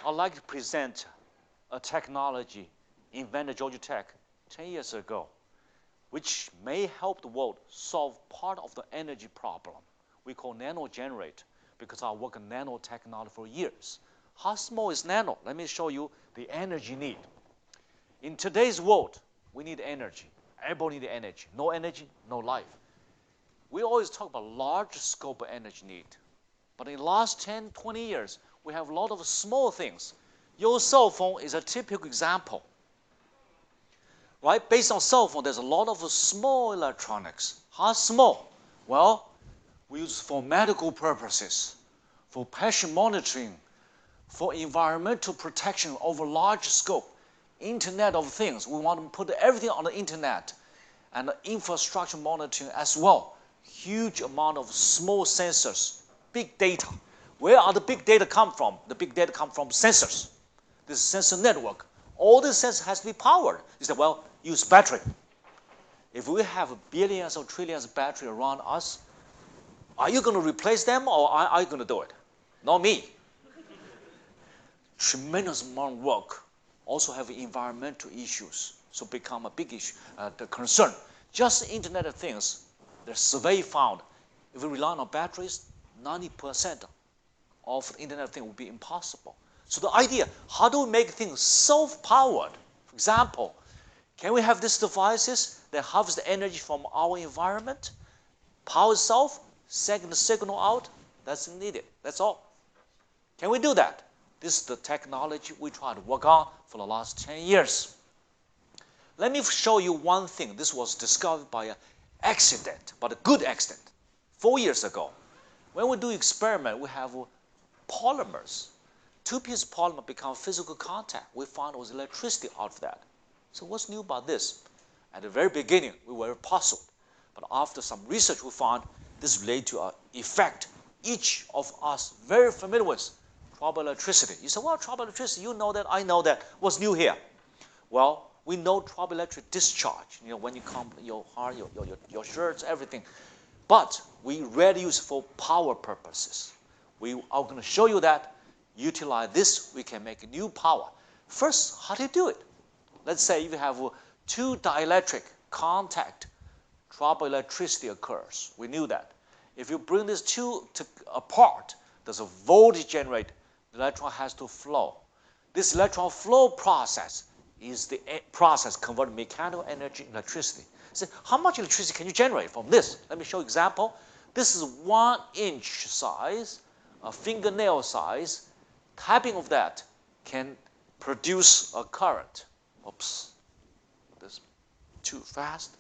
I'd like to present a technology invented at Georgia Tech 10 years ago, which may help the world solve part of the energy problem we call nanogenerator, because I work in nanotechnology for years. How small is nano? Let me show you the energy need. In today's world, we need energy. Everybody needs energy. No energy, no life. We always talk about large scope of energy need. But in the last 10, 20 years, we have a lot of small things. Your cell phone is a typical example. Right? Based on cell phone, there's a lot of small electronics. How small? Well, we use for medical purposes, for patient monitoring, for environmental protection over large scope, Internet of Things. We want to put everything on the Internet, and the infrastructure monitoring as well. Huge amount of small sensors, big data. Where are the big data come from? The big data come from sensors. This is sensor network. All this sensor has to be powered. You say, well, use battery. If we have billions or trillions of battery around us, are you going to replace them, or are you going to do it? Not me. Tremendous amount of work. Also have environmental issues, so become a big issue, the concern. Just Internet of Things, the survey found, if we rely on batteries, 90% of the Internet of Things would be impossible. So the idea, how do we make things self-powered? For example, can we have these devices that harvest the energy from our environment, power itself, send the signal out? That's needed. That's all. Can we do that? This is the technology we try to work on for the last 10 years. Let me show you one thing. This was discovered by an accident, but a good accident, 4 years ago. When we do experiment, we have polymers. Two pieces of polymer become physical contact. We found there was electricity out of that. So what's new about this? At the very beginning, we were puzzled. But after some research, we found this related to an effect each of us very familiar with. Trouble electricity. You say, well, trouble electricity, you know that, I know that. What's new here? Well, we know trouble electric discharge, when you come, your heart, your shirts, everything. But we rarely use it for power purposes. We are going to show you that. Utilize this, we can make new power. First, how do you do it? Let's say if you have two dielectric contact, trouble electricity occurs. We knew that. If you bring these two apart, there's a voltage generated. The electron has to flow. This electron flow process is the process converting mechanical energy into electricity. So how much electricity can you generate from this? Let me show you an example. This is 1 inch size, a fingernail size. Tapping of that can produce a current. Oops, this is too fast.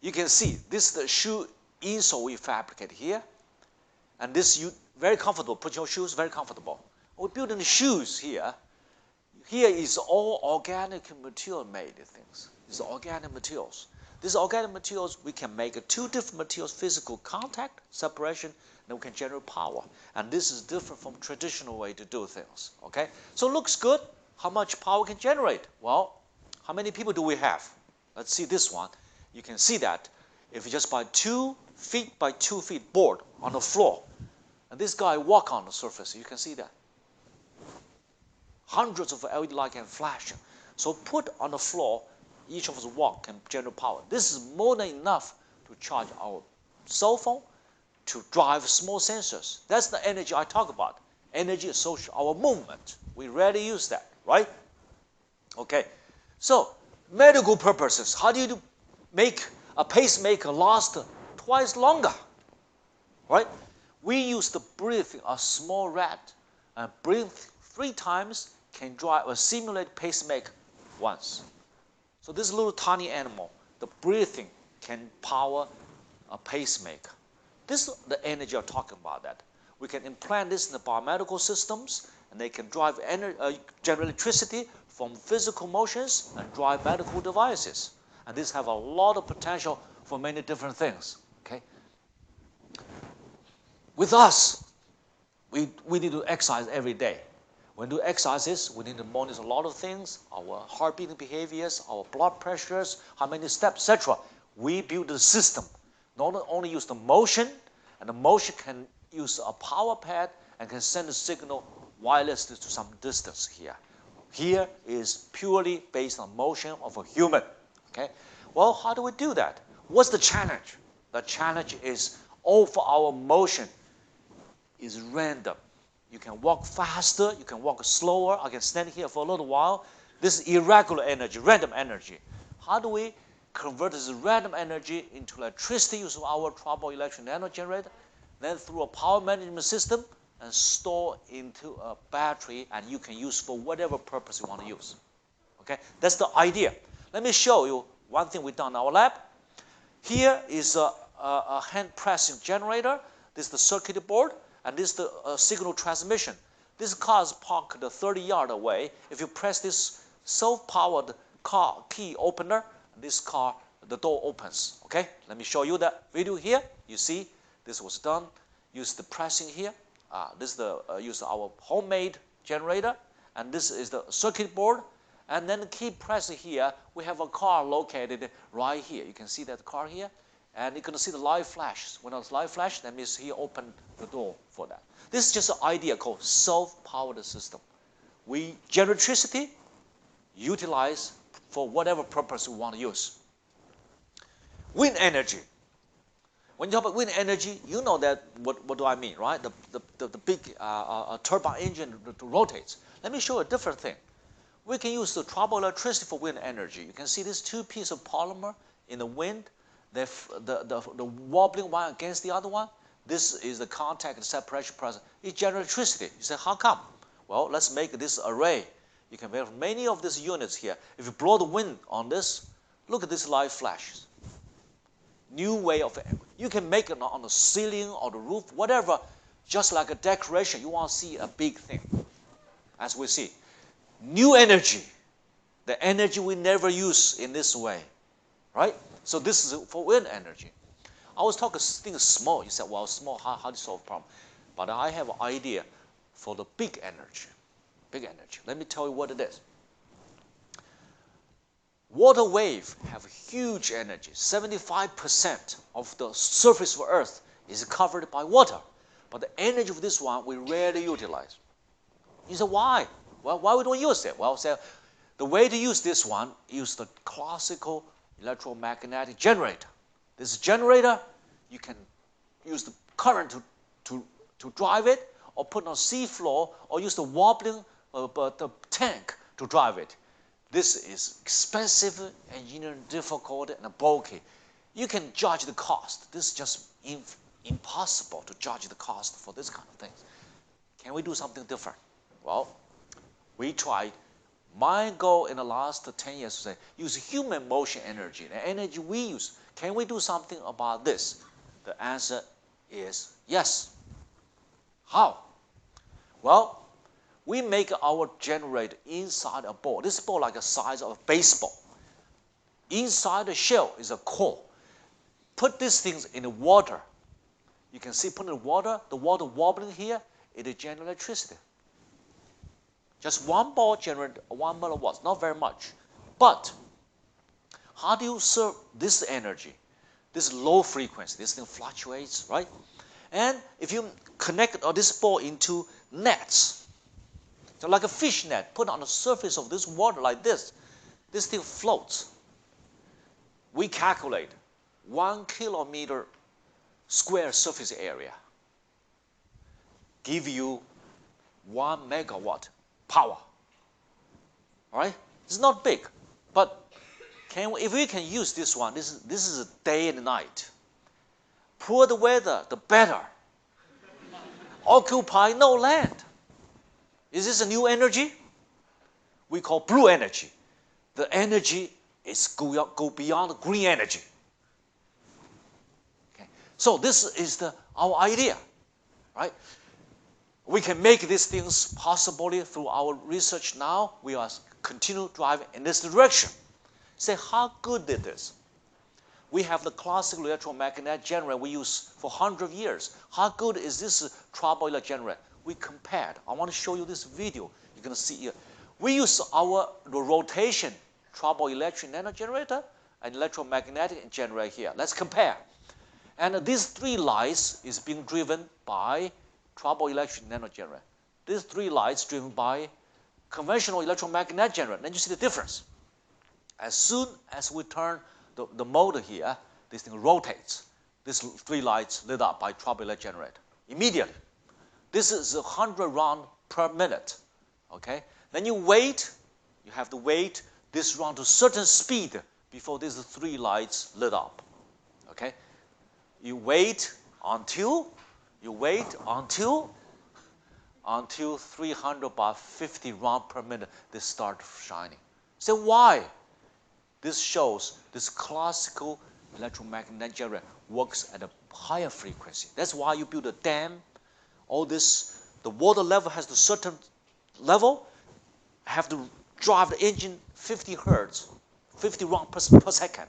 You can see this is the shoe insole we fabricate here. And this, you very comfortable. Put your shoes, very comfortable. We're building the shoes here. Here is all organic material made things. These are organic materials. These organic materials, we can make two different materials, physical contact, separation, then we can generate power. And this is different from traditional way to do things, okay? So it looks good. How much power can generate? Well, how many people do we have? Let's see this one. You can see that if you just buy 2 feet by 2 feet board on the floor, and this guy walk on the surface, you can see that. Hundreds of LED light can flash. So put on the floor, each of us walk can generate power. This is more than enough to charge our cell phone, to drive small sensors. That's the energy I talk about. Energy associated with our movement. We rarely use that, right? Okay. So medical purposes, how do you make a pacemaker last twice longer? Right? We use the breathing a small rat and breathe 3 times can drive a simulated pacemaker once. So this little tiny animal, the breathing can power a pacemaker. This is the energy I'm talking about. That we can implant this in the biomedical systems, and they can drive generate electricity from physical motions and drive medical devices. And these have a lot of potential for many different things. Okay. With us, we need to exercise every day. When we do exercises, we need to monitor a lot of things, our heartbeat behaviors, our blood pressures, how many steps, etc. We build a system. Not only use the motion, and the motion can use a power pad and can send a signal wirelessly to some distance here. Here is purely based on motion of a human. Okay? Well, how do we do that? What's the challenge? The challenge is all for our motion is random. You can walk faster, you can walk slower, I can stand here for a little while. This is irregular energy, random energy. How do we convert this random energy into electricity using our trouble electric nanogenerator, then through a power management system and store into a battery, and you can use for whatever purpose you want to use. Okay, that's the idea. Let me show you one thing we've done in our lab. Here is a hand pressing generator. This is the circuit board, and this is the signal transmission. This car is parked 30 yards away. If you press this self-powered car key opener, this car, the door opens. Okay, let me show you that video here. You see, this was done. Use the pressing here. This is the use our homemade generator, and this is the circuit board. And then keep pressing here. We have a car located right here. You can see that car here, and you're going to see the light flash. When it's light flash, that means he opened the door for that. This is just an idea called self-powered system. We generate electricity, utilize for whatever purpose we want to use. Wind energy. When you talk about wind energy, you know that what do I mean, right? The big turbine engine rotates. Let me show you a different thing. We can use the trouble electricity for wind energy. You can see these two pieces of polymer in the wind, the wobbling one against the other one. This is the contact and separation process. It generates electricity. You say, how come? Well, let's make this array. You can make many of these units here. If you blow the wind on this, look at this light flashes. New way of, you can make it on the ceiling or the roof, whatever, just like a decoration. You want to see a big thing, as we see. New energy, the energy we never use in this way, right? So this is for wind energy. I was talking things small. You said, well, small, how do you solve the problem? But I have an idea for the big energy. Big energy. Let me tell you what it is. Water wave have huge energy. 75% of the surface of Earth is covered by water. But the energy of this one we rarely utilize. You say, why? Well, why we don't use it? Well, so the way to use this one, use the classical electromagnetic generator. This generator, you can use the current to drive it, or put on sea floor, or use the wobbling the tank to drive it. This is expensive, engineering difficult, and bulky. You can judge the cost. This is just impossible to judge the cost for this kind of things. Can we do something different? Well, we tried. My goal in the last 10 years is to say, use human motion energy, the energy we use. Can we do something about this? The answer is yes. How? Well, we make our generator inside a ball. This ball like the size of a baseball. Inside the shell is a core. Put these things in the water. You can see, put in the water wobbling here, it generates electricity. Just one ball generates 1 milliwatts, not very much. But how do you serve this energy? This low frequency, this thing fluctuates, right? And if you connect this ball into nets, so like a fish net, put on the surface of this water like this thing floats. We calculate 1 kilometer square surface area give you 1 megawatt power. All right? It's not big, but if we can use this one, this is a day and night. Poor the weather, the better. Occupy no land. Is this a new energy? We call blue energy. The energy is go beyond green energy. Okay. So this is our idea, right? We can make these things possibly through our research now. We are continue driving in this direction. Say, how good it is. We have the classical electromagnetic generator we use for 100 years. How good is this trouble electric generator? We compared. I want to show you this video. You're going to see here. We use the rotation trouble electric nanogenerator and electromagnetic generator here. Let's compare. And these three lights is being driven by trouble electric nanogenerator. These 3 lights driven by conventional electromagnetic generator. Then you see the difference. As soon as we turn the motor here, this thing rotates. These 3 lights lit up by trouble electric generator. Immediately. This is 100 rounds per minute. Okay? Then you wait. You have to wait this round to certain speed before these 3 lights lit up. Okay? You wait until 350 rounds per minute they start shining. So why? This shows this classical electromagnetic generator works at a higher frequency. That's why you build a dam. All this, the water level has a certain level, have to drive the engine 50 hertz, 50 rounds per second,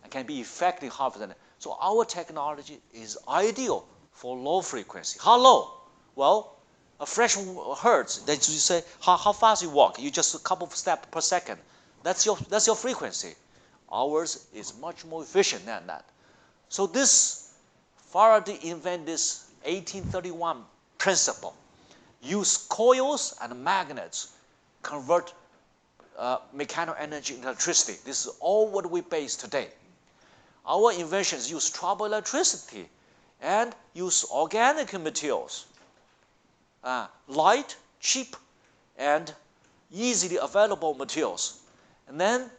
and can be effectively harvested. So our technology is ideal for low frequency. How low? Well, a fraction hertz. That you say how fast you walk. You just a couple of steps per second. That's your frequency. Ours is much more efficient than that. So this Faraday invented this 1831 principle. Use coils and magnets, convert mechanical energy into electricity. This is all what we base today. Our inventions use trouble electricity and use organic materials. Light, cheap, and easily available materials. And then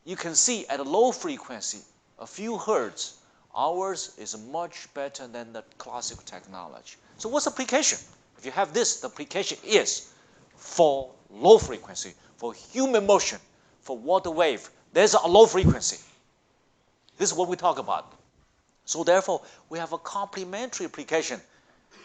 you can see at a low frequency, a few hertz, ours is much better than the classical technology. So what's the application? If you have this, the application is for low frequency, for human motion, for water wave. There's a low frequency. This is what we talk about. So therefore, we have a complementary application.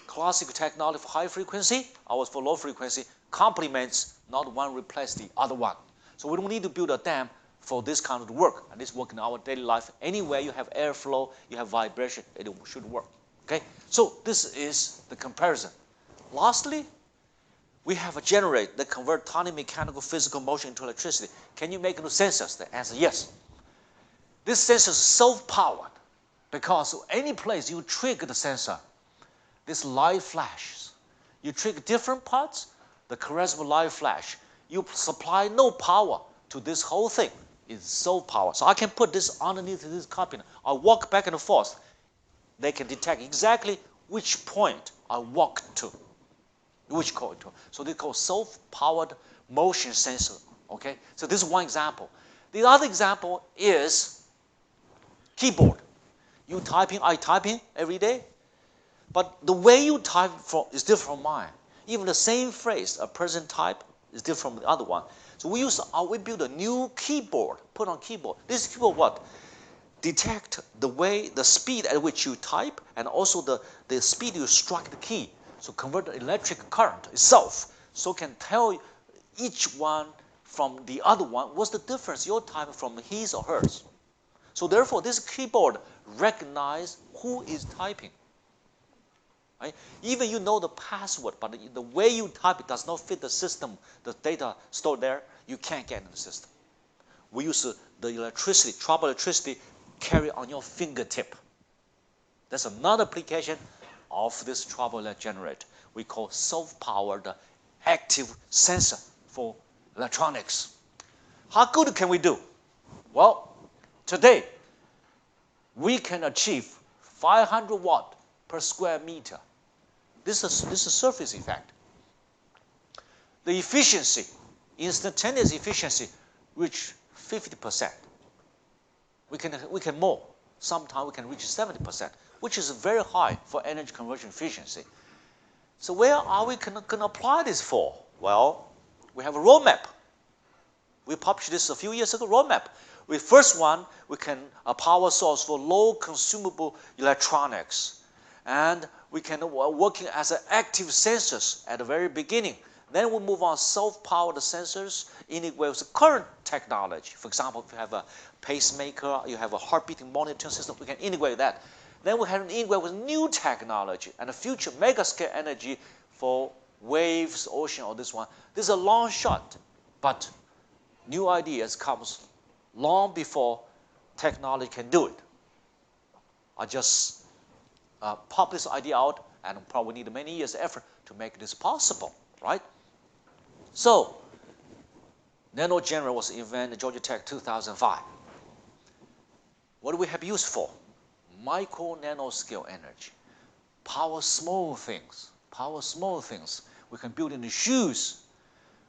Classical technology for high frequency, ours for low frequency, complements, not one replace the other one. So we don't need to build a dam for this kind of work. And this work in our daily life. Anywhere you have airflow, you have vibration, it should work. Okay? So this is the comparison. Lastly, we have a generator that converts tiny mechanical physical motion into electricity. Can you make new sensors? The answer is yes. This sensor is self-powered because any place you trigger the sensor, this light flashes. You trigger different parts, the corresponding light flash. You supply no power to this whole thing. It's self-powered. So I can put this underneath this cabinet. I walk back and forth. They can detect exactly which point I walk to, which point to. So they call self-powered motion sensor. Okay. So this is one example. The other example is keyboard. You typing, I typing every day, but the way you type is different from mine. Even the same phrase a person type is different from the other one. So we build a new keyboard, put on keyboard. This keyboard what? Detect the speed at which you type and also the speed you strike the key. So convert the electric current itself. So can tell each one from the other one what's the difference you're typing from his or hers. So therefore, this keyboard recognizes who is typing. Right? Even you know the password, but the way you type it does not fit the system, the data stored there, you can't get in the system. We use the electricity, trouble electricity, carry on your fingertip. That's another application of this trouble generator. We call self-powered active sensor for electronics. How good can we do? Well, today, we can achieve 500 watt per square meter. This is surface effect. The efficiency, instantaneous efficiency, reach 50%. We can more. Sometimes we can reach 70%, which is very high for energy conversion efficiency. So where are we going to apply this for? Well, we have a roadmap. We published this a few years ago, roadmap. With first one, we can a power source for low consumable electronics. And we can working as an active sensors at the very beginning. Then we move on self-powered sensors integrate with current technology. For example, if you have a pacemaker, you have a heart beating monitoring system, we can integrate that. Then we have to integrate with new technology and the future mega scale energy for waves, ocean, or this one. This is a long shot, but new ideas comes long before technology can do it. I just pop this idea out. and probably need many years' effort to make this possible, right? So, nanogenerator was invented in Georgia Tech 2005. What do we have used for? Micro nanoscale energy. Power small things. Power small things. We can build in the shoes.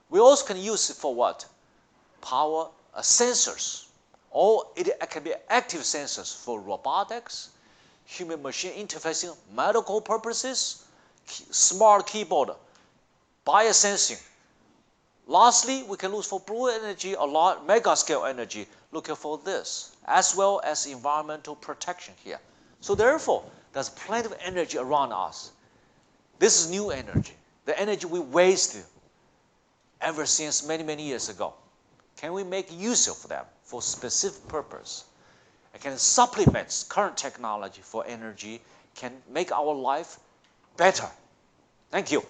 We also can use it for what? Power sensors. Or it can be active sensors for robotics, human-machine interfacing, medical purposes, smart keyboard, biosensing. Lastly, we can look for blue energy or mega-scale energy, looking for this, as well as environmental protection here. So therefore, there's plenty of energy around us. This is new energy, the energy we wasted ever since many, many years ago. Can we make use of them for specific purpose? It can supplement current technology for energy, can make our life better. Thank you.